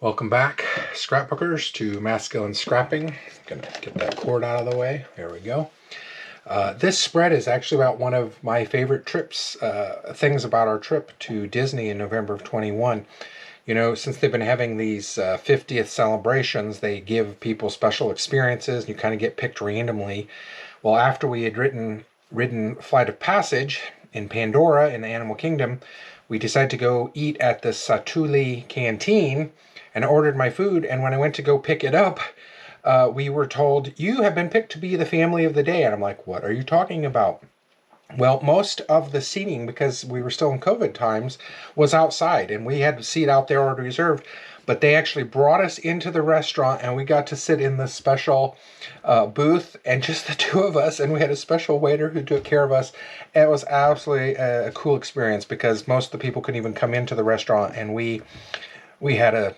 Welcome back, scrapbookers, to Masculine Scrapping. Gonna get that cord out of the way. There we go. This spread is actually about one of my favorite trips, things about our trip to Disney in November of 21. You know, since they've been having these 50th celebrations, they give people special experiences, and you kind of get picked randomly. Well, after we had ridden Flight of Passage in Pandora in the Animal Kingdom, we decided to go eat at the Satu'li Canteen, and I ordered my food, and when I went to go pick it up, we were told, you have been picked to be the family of the day. And I'm like, what are you talking about? Well, most of the seating, because we were still in COVID times, was outside, and we had a seat out there already reserved. But they actually brought us into the restaurant, and we got to sit in the special booth, and just the two of us, and we had a special waiter who took care of us. It was absolutely a cool experience, because most of the people couldn't even come into the restaurant, and we had a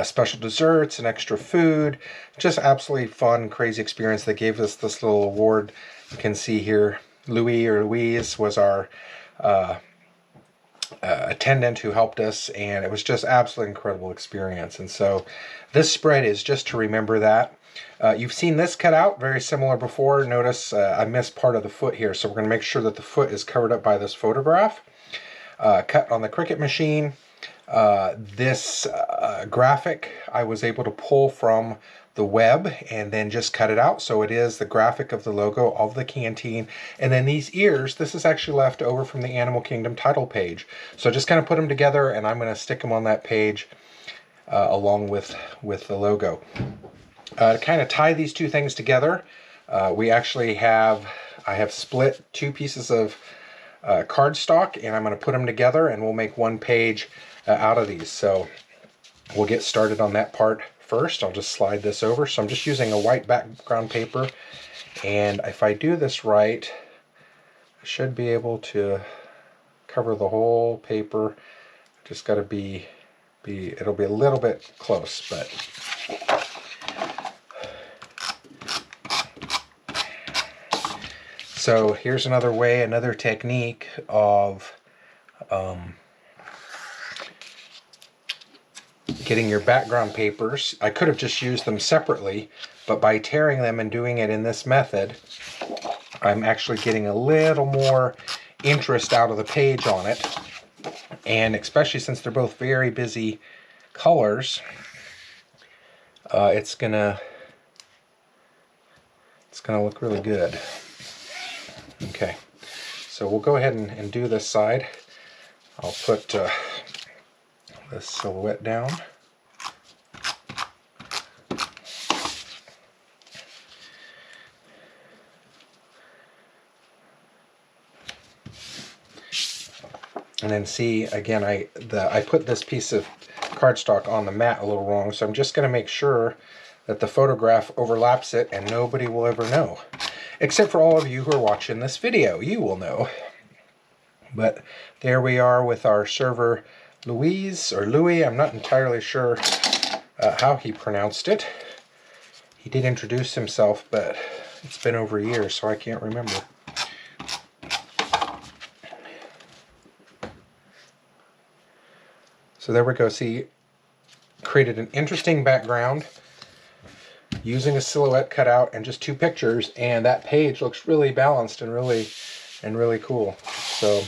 special desserts and extra food. Just absolutely fun, crazy experience. They gave us this little award. You can see here, Louise was our attendant who helped us, and it was just absolutely incredible experience. And so this spread is just to remember that. You've seen this cut out, very similar before. Notice I missed part of the foot here, so we're going to make sure that the foot is covered up by this photograph. Cut on the Cricut machine. This graphic I was able to pull from the web and then just cut it out, so it is the graphic of the logo of the canteen. And then these ears, this is actually left over from the Animal Kingdom title page, so just kind of put them together, and I'm going to stick them on that page along with the logo. To kind of tie these two things together, I have split two pieces of cardstock, and I'm going to put them together, and we'll make one page out of these. So we'll get started on that part first. I'll just slide this over. So I'm just using a white background paper, and if I do this right, I should be able to cover the whole paper. Just got to be it'll be a little bit close, but so here's another technique of getting your background papers. I could have just used them separately, but by tearing them and doing it in this method, I'm actually getting a little more interest out of the page on it. And especially since they're both very busy colors, it's gonna look really good. Okay, so we'll go ahead and do this side. I'll put this silhouette down. And then see, again, I put this piece of cardstock on the mat a little wrong, so I'm just going to make sure that the photograph overlaps it, and nobody will ever know. Except for all of you who are watching this video, you will know. But there we are with our server Louis, I'm not entirely sure how he pronounced it. He did introduce himself, but it's been over a year, so I can't remember. So there we go. See, created an interesting background using a silhouette cutout and just two pictures, and that page looks really balanced and really cool. So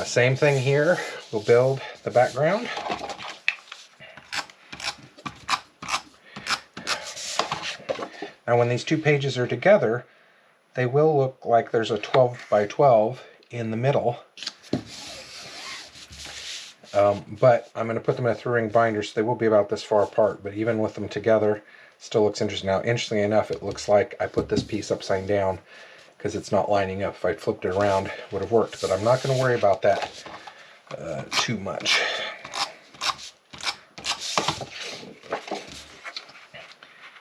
same thing here. We'll build the background. Now when these two pages are together, they will look like there's a 12 by 12 in the middle. But I'm going to put them in a 3-ring binder, so they will be about this far apart, but even with them together, still looks interesting. Now, interestingly enough, it looks like I put this piece upside down because it's not lining up. If I'd flipped it around, it would have worked, but I'm not going to worry about that too much.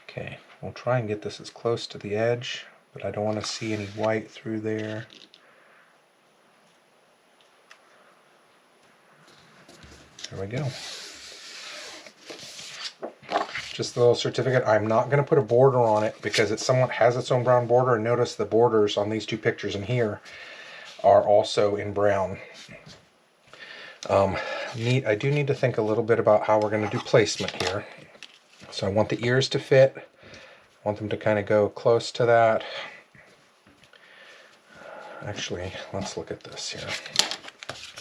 Okay, we'll try and get this as close to the edge, but I don't want to see any white through there. There we go. Just a little certificate. I'm not going to put a border on it because it somewhat has its own brown border, and notice the borders on these two pictures in here are also in brown. I do need to think a little bit about how we're going to do placement here. So I want the ears to fit. I want them to kind of go close to that. Actually, let's look at this here.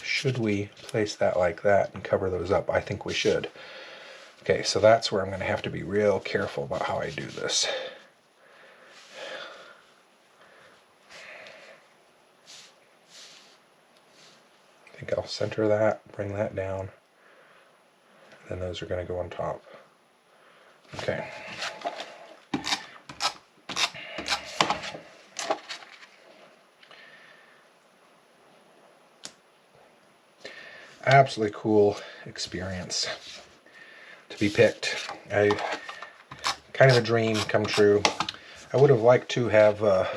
Should we place that like that and cover those up? I think we should. Okay, so that's where I'm going to have to be real careful about how I do this. I think I'll center that, bring that down, and then those are going to go on top. Okay. Absolutely cool experience to be picked. Kind of a dream come true. I would have liked to have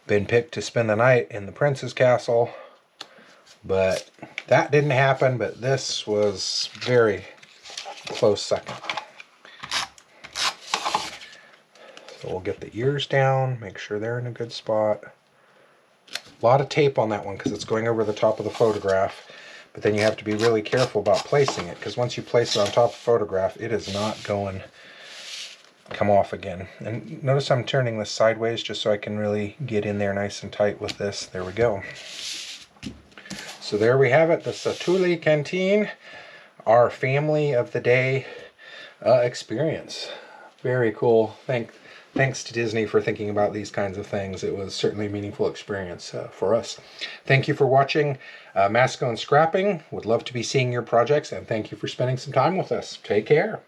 been picked to spend the night in the prince's castle, but that didn't happen. But this was very close second. So we'll get the ears down, make sure they're in a good spot. A lot of tape on that one because it's going over the top of the photograph. But then you have to be really careful about placing it, because once you place it on top of the photograph, it is not going to come off again. And notice I'm turning this sideways just so I can really get in there nice and tight with this. There we go. So there we have it, the Satu'li Canteen, our family of the day experience. Very cool. Thanks to Disney for thinking about these kinds of things. It was certainly a meaningful experience for us. Thank you for watching Masco and Scrapping. Would love to be seeing your projects, and thank you for spending some time with us. Take care.